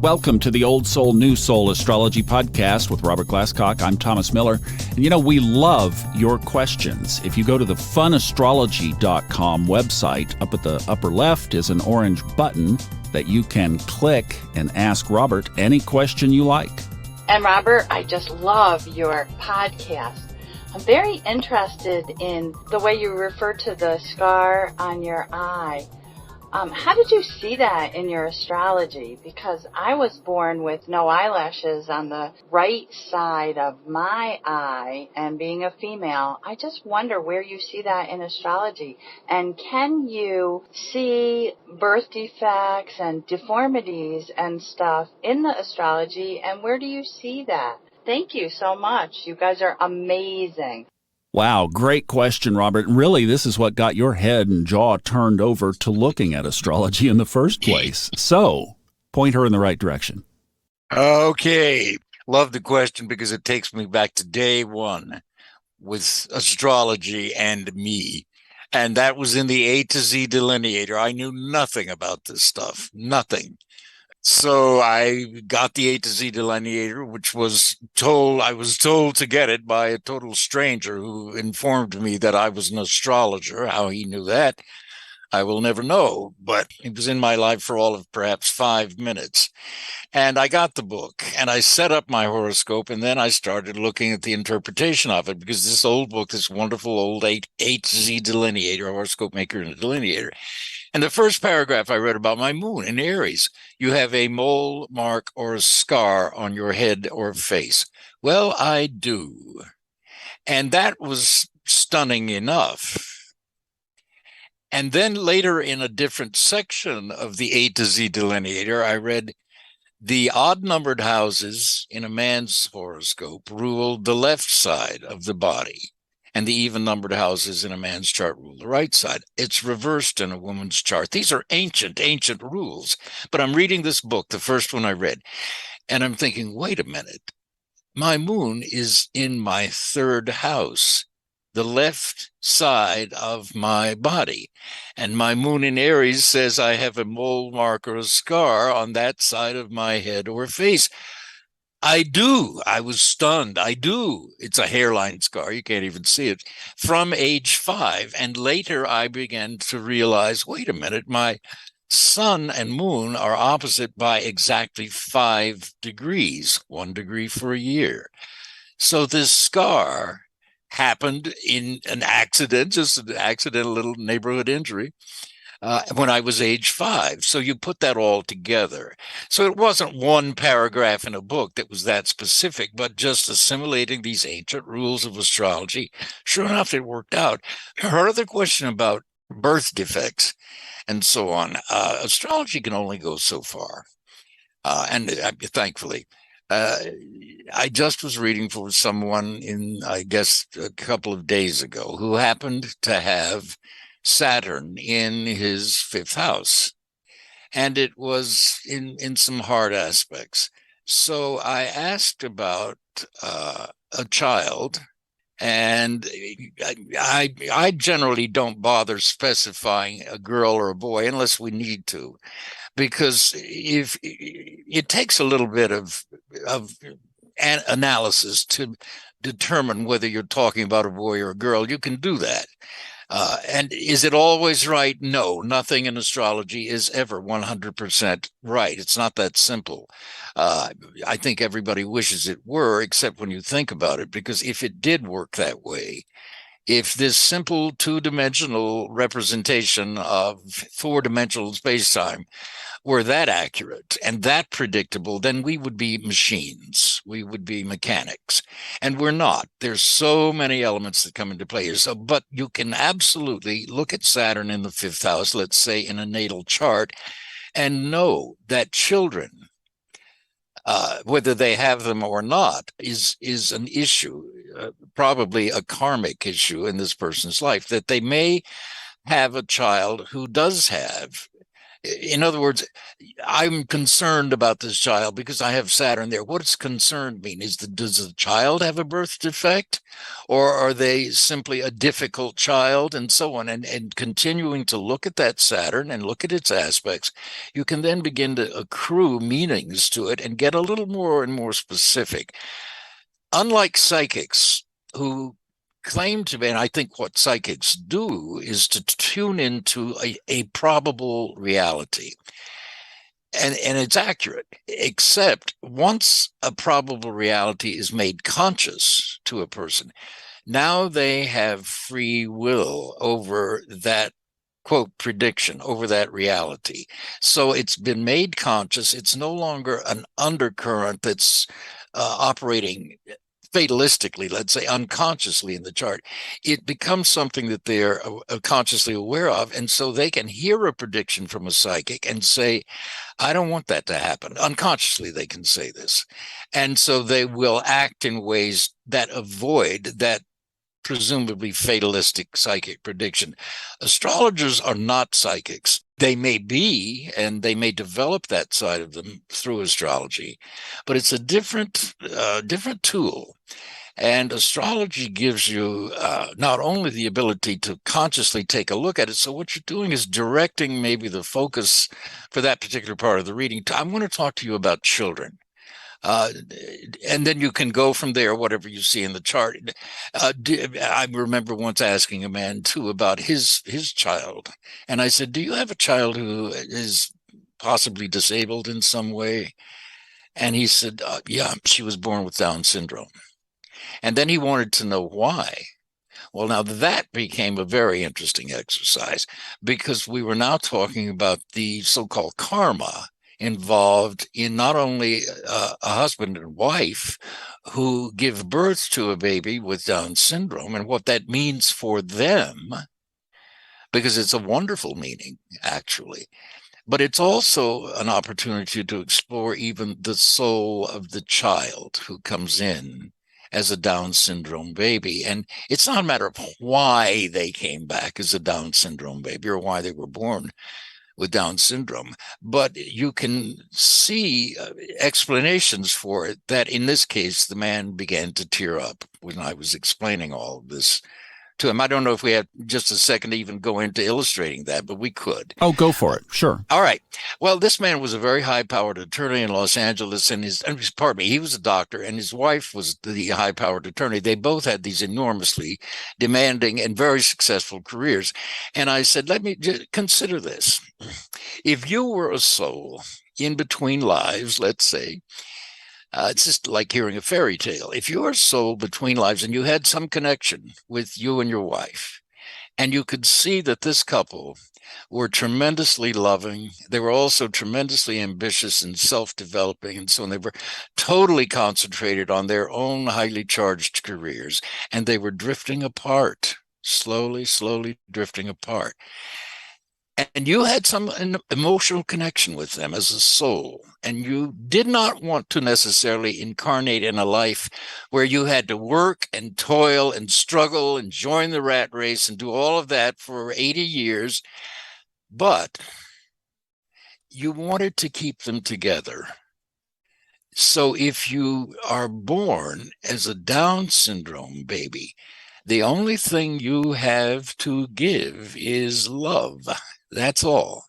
Welcome to the Old Soul, New Soul Astrology Podcast with Robert Glasscock. I'm Thomas Miller. And we love your questions. If you go to the funastrology.com website, up at the upper left is an orange button that you can click and ask Robert any question you like. And Robert, I just love your podcast. I'm very interested in the way you refer to the scar on your eye. How did you see that in your astrology? Because I was born with no eyelashes on the right side of my eye, and being a female, I just wonder where you see that in astrology. And can you see birth defects and deformities and stuff in the astrology, and where do you see that? Thank you so much. You guys are amazing. Wow, great question, Robert. Really, this is what got your head and jaw turned over to looking at astrology in the first place. So, point her in the right direction. Okay. Love the question because it takes me back to day one with astrology and me. And that was in the A-Z Delineator. I knew nothing about this stuff, nothing. So I got the A-Z Delineator, which I was told to get it by a total stranger who informed me that I was an astrologer. How he knew that, I will never know, but he was in my life for all of perhaps 5 minutes. And I got the book and I set up my horoscope, and then I started looking at the interpretation of it, because this old book, this wonderful old A-Z Delineator, horoscope maker and a delineator. And the first paragraph I read about my moon in Aries, you have a mole mark or a scar on your head or face. Well, I do. And that was stunning enough. And then later in a different section of the A-Z Delineator, I read the odd-numbered houses in a man's horoscope ruled the left side of the body, and the even-numbered houses in a man's chart rule the right side. It's reversed in a woman's chart. These are ancient rules. But I'm reading this book, the first one I read, and I'm thinking, wait a minute. My moon is in my third house, the left side of my body. And my moon in Aries says I have a mole mark or a scar on that side of my head or face. I do. I was stunned. I do. It's a hairline scar. You can't even see it. From age 5. And later I began to realize, wait a minute, my sun and moon are opposite by exactly 5 degrees, 1 degree for a year. So this scar happened in an accident, just an accidental little neighborhood injury, when I was age 5. So you put that all together. So it wasn't one paragraph in a book that was that specific, but just assimilating these ancient rules of astrology. Sure enough, it worked out. Her other question about birth defects and so on, astrology can only go so far. And thankfully, I just was reading for someone I guess, a couple of days ago who happened to have Saturn in his 5th house, and it was in some hard aspects. So I asked about a child, and I generally don't bother specifying a girl or a boy unless we need to, because if it takes a little bit of analysis to determine whether you're talking about a boy or a girl. You can do that. And is it always right? No, nothing in astrology is ever 100% right. It's not that simple. I think everybody wishes it were, except when you think about it, because if it did work that way, if this simple 2-dimensional representation of 4-dimensional space-time were that accurate and that predictable, then we would be machines. We would be mechanics. And we're not. There's so many elements that come into play here. So, but you can absolutely look at Saturn in the 5th house, let's say in a natal chart, and know that children, whether they have them or not, is an issue, probably a karmic issue in this person's life, that they may have a child who does have In other words, I'm concerned about this child because I have Saturn there. What does concerned mean? Does the child have a birth defect, or are they simply a difficult child, and so on? And continuing to look at that Saturn and look at its aspects, you can then begin to accrue meanings to it and get a little more and more specific. Unlike psychics who claim to be, and I think what psychics do is to tune into a probable reality. And it's accurate, except once a probable reality is made conscious to a person, now they have free will over that, quote, prediction, over that reality. So it's been made conscious. It's no longer an undercurrent that's operating fatalistically, let's say unconsciously in the chart. It becomes something that they're consciously aware of. And so they can hear a prediction from a psychic and say, I don't want that to happen. Unconsciously, they can say this. And so they will act in ways that avoid that presumably fatalistic psychic prediction. Astrologers are not psychics. They may be, and they may develop that side of them through astrology, but it's a different tool. And astrology gives you not only the ability to consciously take a look at it, so what you're doing is directing maybe the focus for that particular part of the reading. I want to talk to you about children. And then you can go from there, whatever you see in the chart. I remember once asking a man too about his child. And I said, do you have a child who is possibly disabled in some way? And he said, yeah, she was born with Down syndrome. And then he wanted to know why. Well, now that became a very interesting exercise because we were now talking about the so-called karma involved in not only a husband and wife who give birth to a baby with Down syndrome and what that means for them, because it's a wonderful meaning, actually. But it's also an opportunity to explore even the soul of the child who comes in as a Down syndrome baby. And it's not a matter of why they came back as a Down syndrome baby or why they were born with Down syndrome, but you can see explanations for it that in this case, the man began to tear up when I was explaining all of this to him. I don't know if we have just a second to even go into illustrating that, but we could. Oh, go for it. Sure. All right. Well, this man was a very high-powered attorney in Los Angeles, and he was a doctor, and his wife was the high-powered attorney. They both had these enormously demanding and very successful careers. And I said, let me just consider this. If you were a soul in between lives, let's say, it's just like hearing a fairy tale. If you were a soul between lives and you had some connection with you and your wife, and you could see that this couple were tremendously loving, they were also tremendously ambitious and self-developing, and so on. They were totally concentrated on their own highly charged careers, and they were drifting apart, slowly drifting apart. And you had some emotional connection with them as a soul, and you did not want to necessarily incarnate in a life where you had to work and toil and struggle and join the rat race and do all of that for 80 years, but you wanted to keep them together. So if you are born as a Down syndrome baby, the only thing you have to give is love. That's all.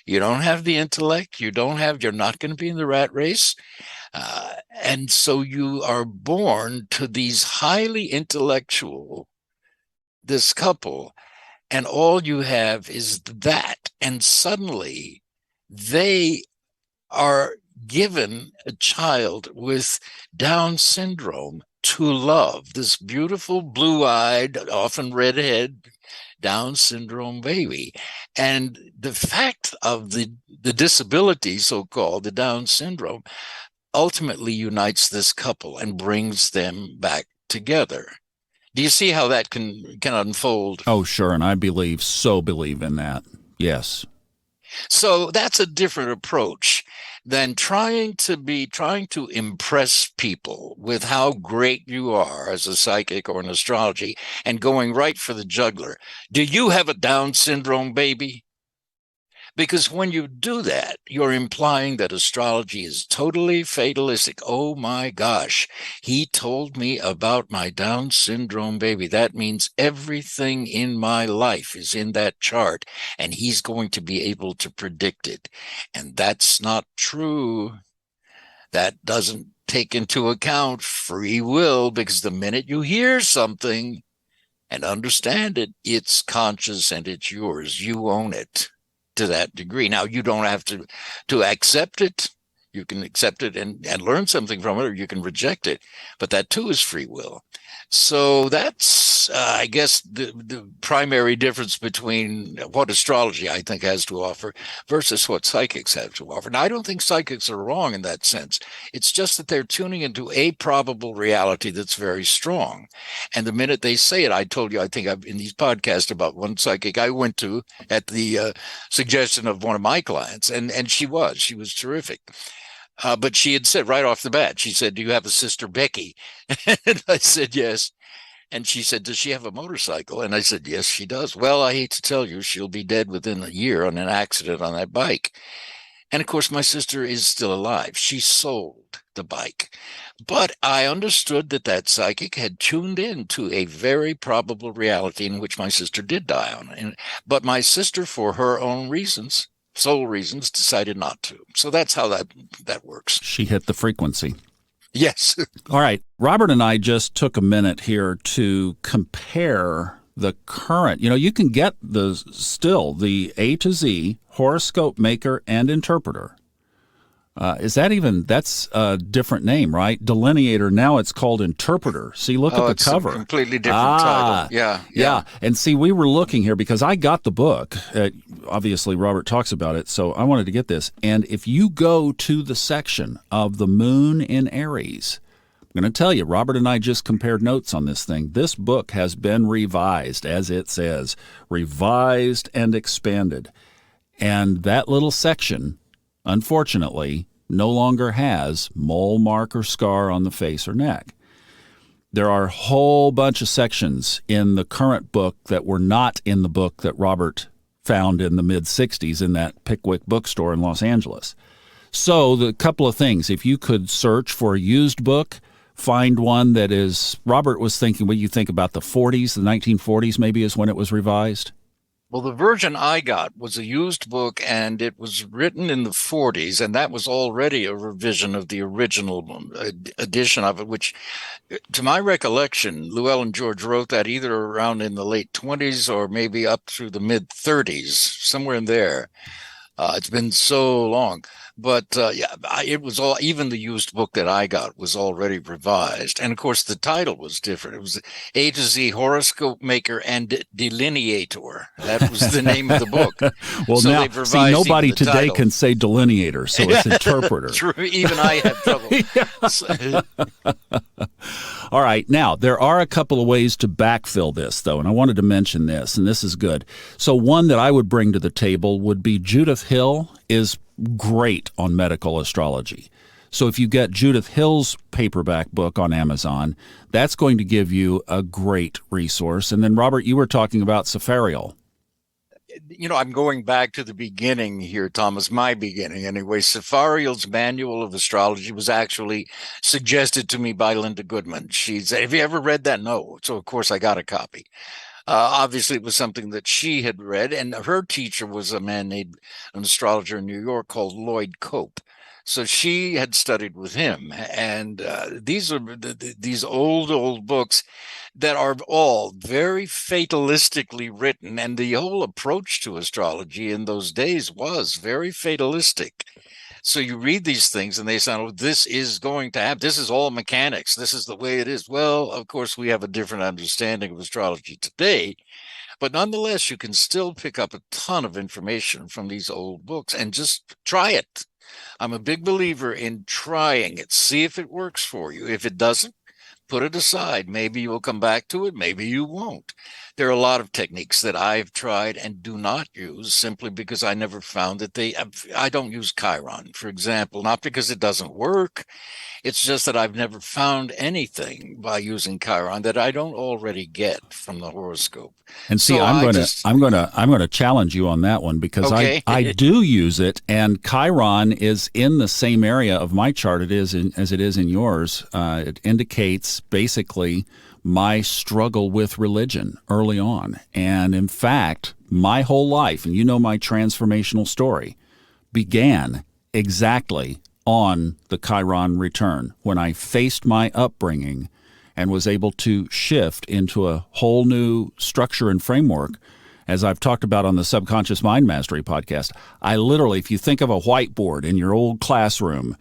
You don't have the intellect. You're not going to be in the rat race. And so you are born to these highly intellectual, this couple, and all you have is that. And suddenly they are given a child with Down syndrome to love, this beautiful blue-eyed, often redhead, Down syndrome baby. And the fact of the disability, so-called, the Down syndrome, ultimately unites this couple and brings them back together. Do you see how that can unfold? Oh, sure. And I believe in that. Yes. So that's a different approach than trying to impress people with how great you are as a psychic or an astrology and going right for the jugular. Do you have a Down syndrome baby? Because when you do that, you're implying that astrology is totally fatalistic. Oh my gosh, he told me about my Down syndrome baby. That means everything in my life is in that chart, and he's going to be able to predict it. And that's not true. That doesn't take into account free will, because the minute you hear something and understand it, it's conscious and it's yours. You own it to that degree. Now, you don't have to accept it. You can accept it and learn something from it, or you can reject it. But that too is free will. So that's, I guess, the primary difference between what astrology, I think, has to offer versus what psychics have to offer. Now, I don't think psychics are wrong in that sense. It's just that they're tuning into a probable reality that's very strong. And the minute they say it, I told you, I think I've in these podcasts about one psychic I went to at the suggestion of one of my clients, and she was terrific. But she had said right off the bat, she said, "Do you have a sister, Becky?" And I said, "Yes." And she said, "Does she have a motorcycle?" And I said, "Yes, she does." "Well, I hate to tell you, she'll be dead within a year on an accident on that bike." And of course, my sister is still alive. She sold the bike. But I understood that psychic had tuned in to a very probable reality in which my sister did die on. But my sister, for her own reasons, sole reasons, decided not to. So that's how that works. She hit the frequency. Yes. All right. Robert and I just took a minute here to compare the current. You can get the A to Z horoscope maker and interpreter. That's a different name, right? Delineator. Now it's called interpreter. See, look at the cover. A completely different title. Yeah. And see, we were looking here because I got the book. Obviously, Robert talks about it, so I wanted to get this. And if you go to the section of the moon in Aries, I'm going to tell you, Robert and I just compared notes on this thing. This book has been revised, as it says, revised and expanded. And that little section, unfortunately, no longer has mole, mark, or scar on the face or neck. There are a whole bunch of sections in the current book that were not in the book that Robert found in the mid-'60s in that Pickwick bookstore in Los Angeles. So the couple of things, if you could search for a used book, find one that is, Robert was thinking, what you think about the 40s, the 1940s maybe is when it was revised? Well, the version I got was a used book, and it was written in the 40s, and that was already a revision of the original edition of it, which, to my recollection, Llewellyn George wrote that either around in the late 20s or maybe up through the mid-30s, somewhere in there. It's been so long. But it was all, even the used book that I got was already revised. And of course, the title was different. It was A to Z Horoscope Maker and Delineator. That was the name of the book. Well, so now, see, nobody today title. Can say delineator, so it's interpreter. True. Even I have trouble. All right. Now, there are a couple of ways to backfill this, though, and I wanted to mention this, and this is good. So one that I would bring to the table would be Judith Hill is great on medical astrology. So if you get Judith Hill's paperback book on Amazon, that's going to give you a great resource. And then, Robert, you were talking about Sepharial. I'm going back to the beginning here, Thomas, my beginning anyway. Sepharial's Manual of Astrology was actually suggested to me by Linda Goodman. She said, "Have you ever read that?" No. So, of course, I got a copy. Obviously, it was something that she had read, and her teacher was a man named, an astrologer in New York called Lloyd Cope. So she had studied with him, and these are these old books that are all very fatalistically written, and the whole approach to astrology in those days was very fatalistic. So you read these things and they sound, "Oh, this is going to happen. This is all mechanics. This is the way it is." Well, of course, we have a different understanding of astrology today, but nonetheless, you can still pick up a ton of information from these old books and just try it. I'm a big believer in trying it. See if it works for you. If it doesn't, put it aside. Maybe you'll come back to it. Maybe you won't. There are a lot of techniques that I've tried and do not use simply because I never found that I don't use Chiron, for example, not because it doesn't work. It's just that I've never found anything by using Chiron that I don't already get from the horoscope. And see, So I'm going to challenge you on that one because Okay. I do use it, and Chiron is in the same area of my chart as it is in yours. It indicates basically my struggle with religion early on, and in fact, my whole life, and you know my transformational story, began exactly on the Chiron return when I faced my upbringing and was able to shift into a whole new structure and framework. As I've talked about on the Subconscious Mind Mastery podcast, I literally, if you think of a whiteboard in your old classroom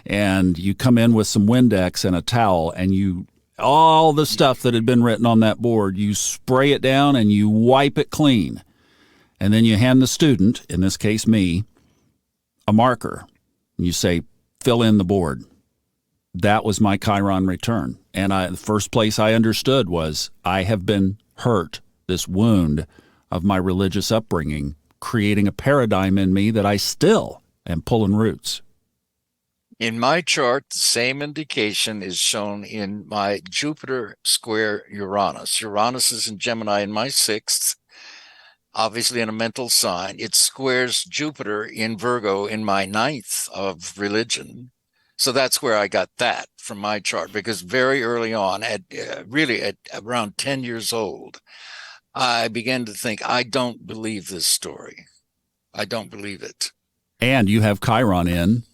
and you come in with some Windex and a towel and all the stuff that had been written on that board, you spray it down and you wipe it clean. And then you hand the student, in this case me, a marker. And you say, fill in the board. That was my Chiron return. And the first place I understood was I have been hurt, this wound of my religious upbringing, creating a paradigm in me that I still am pulling roots. In my chart, the same indication is shown in my Jupiter square Uranus. Uranus is in Gemini in my 6th, obviously in a mental sign. It squares Jupiter in Virgo in my 9th of religion. So that's where I got that from my chart, because very early on, at around 10 years old, I began to think, I don't believe this story. I don't believe it. And you have Chiron in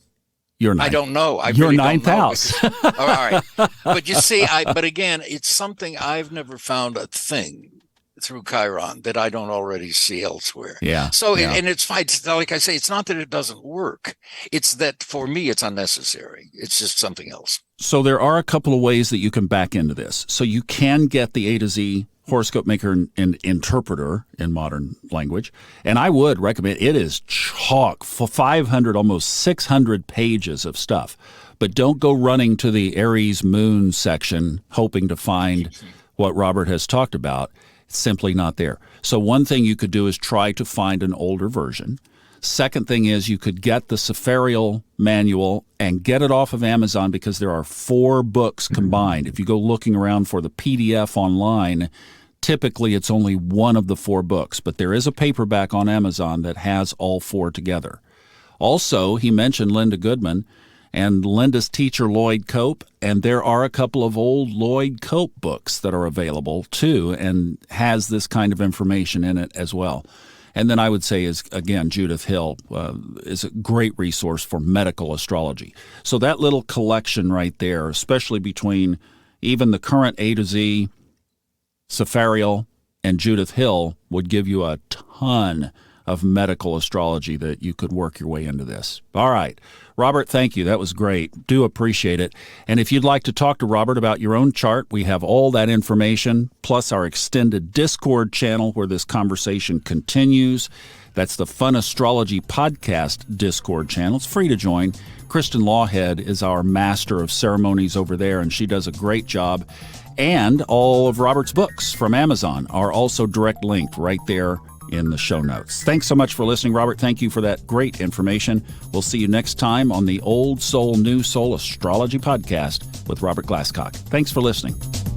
your ninth. I don't know. Your really ninth don't know house. because, all right. But you see, but again, it's something I've never found a thing through Chiron that I don't already see elsewhere. Yeah. So, yeah. And it's fine. Like I say, it's not that it doesn't work. It's that for me, it's unnecessary. It's just something else. So there are a couple of ways that you can back into this. So you can get the A to Z horoscope maker and interpreter in modern language. And I would recommend it. Is chock for 500, almost 600 pages of stuff. But don't go running to the Aries moon section hoping to find what Robert has talked about. It's simply not there. So one thing you could do is try to find an older version. Second thing is you could get the Sepharial manual and get it off of Amazon, because there are 4 books combined. If you go looking around for the PDF online, typically it's only one of the 4 books, but there is a paperback on Amazon that has all 4 together. Also, he mentioned Linda Goodman and Linda's teacher, Lloyd Cope, and there are a couple of old Lloyd Cope books that are available too and has this kind of information in it as well. And then I would say is, again, Judith Hill is a great resource for medical astrology. So that little collection right there, especially between even the current A to Z, Sepharial, and Judith Hill, would give you a ton of medical astrology that you could work your way into this. All right. Robert, thank you. That was great. Do appreciate it. And if you'd like to talk to Robert about your own chart, we have all that information, plus our extended Discord channel where this conversation continues. That's the Fun Astrology Podcast Discord channel. It's free to join. Kristen Lawhead is our master of ceremonies over there, and she does a great job. And all of Robert's books from Amazon are also direct linked right there in the show notes. Thanks so much for listening, Robert. Thank you for that great information. We'll see you next time on the Old Soul, New Soul Astrology Podcast with Robert Glasscock. Thanks for listening.